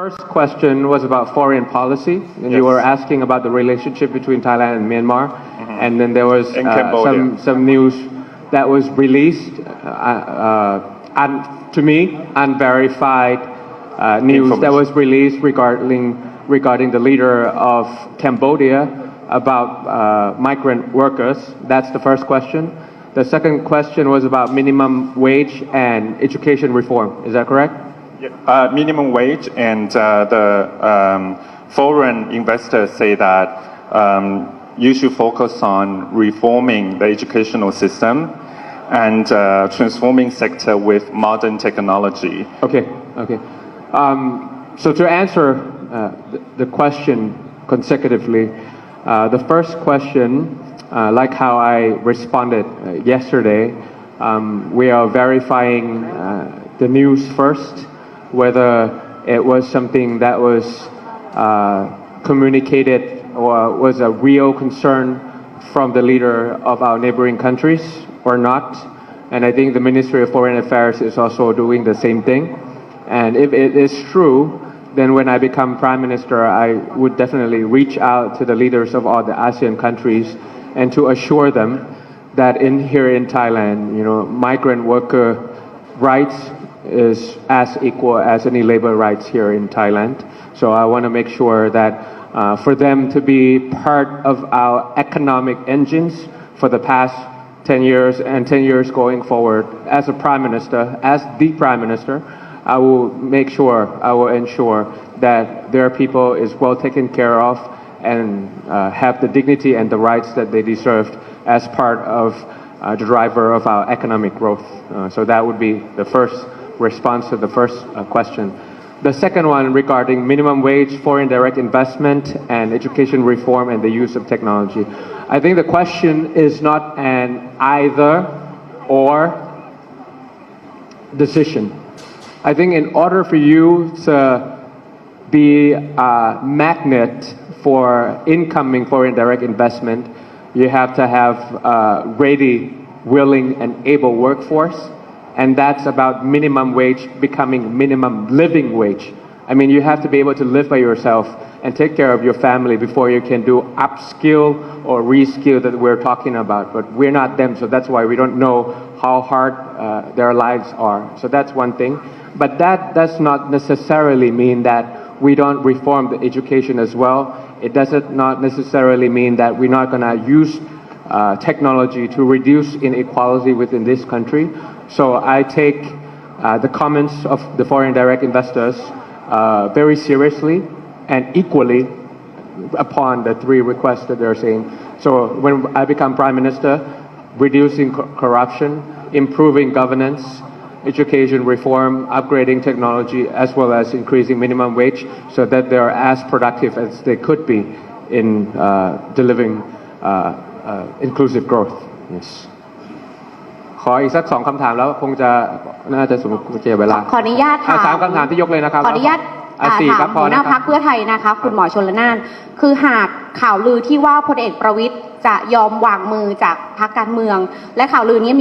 First question was about foreign policy, and you were asking about the relationship between Thailand and Myanmar, and then there was some news that was released, to me, unverified news that was released regarding the leader of Cambodia about migrant workers. That's the first question. The second question was about minimum wage and education reform. Is that correct? Minimum wage and the foreign investors say that you should focus on reforming the educational system and transforming sector with modern technology. Okay. So to answer the question consecutively, the first question, like how I responded yesterday, we are verifying the news first, whether it was something that was communicated or was a real concern from the leader of our neighboring countries or not. And I think the Ministry of Foreign Affairs is also doing the same thing. And if it is true, then when I become Prime Minister, I would definitely reach out to the leaders of all the ASEAN countries and to assure them that here in Thailand, migrant worker rights is as equal as any labor rights here in Thailand. So I want to make sure that for them to be part of our economic engines for the past 10 years and 10 years going forward, as a Prime Minister, as the Prime Minister, I will ensure that their people is well taken care of and have the dignity and the rights that they deserved as part of the driver of our economic growth. So that would be the first response to the first question. The second one regarding minimum wage, foreign direct investment, and education reform and the use of technology. I think the question is not an either or decision. I think in order for you to be a magnet for incoming foreign direct investment, you have to have a ready, willing, and able workforce. And that's about minimum wage becoming minimum living wage. I mean, you have to be able to live by yourself and take care of your family before you can do upskill or reskill that we're talking about. But we're not them, so that's why we don't know how hard their lives are. So that's one thing. But that does not necessarily mean that we don't reform the education as well. It does not necessarily mean that we're not going to use technology to reduce inequality within this country. So I take the comments of the foreign direct investors very seriously and equally upon the three requests that they're saying. So when I become Prime Minister, reducing corruption, improving governance, education reform, upgrading technology, as well as increasing minimum wage so that they're as productive as they could be in delivering inclusive growth. Yes. ขออีกสัก2 คำถามแล้วคงจะน่าจะสมควรเวลาขออนุญาตถาม3 คำถามที่ยกเลยนะครับขออนุญาตถามหัวหน้าพรรคเพื่อไทยนะคะคุณหมอชลน่านคือหากข่าวลือที่ว่าพลเอกประวิตรจะยอมวางมือจากพรรคการเมืองและข่าวลือนี้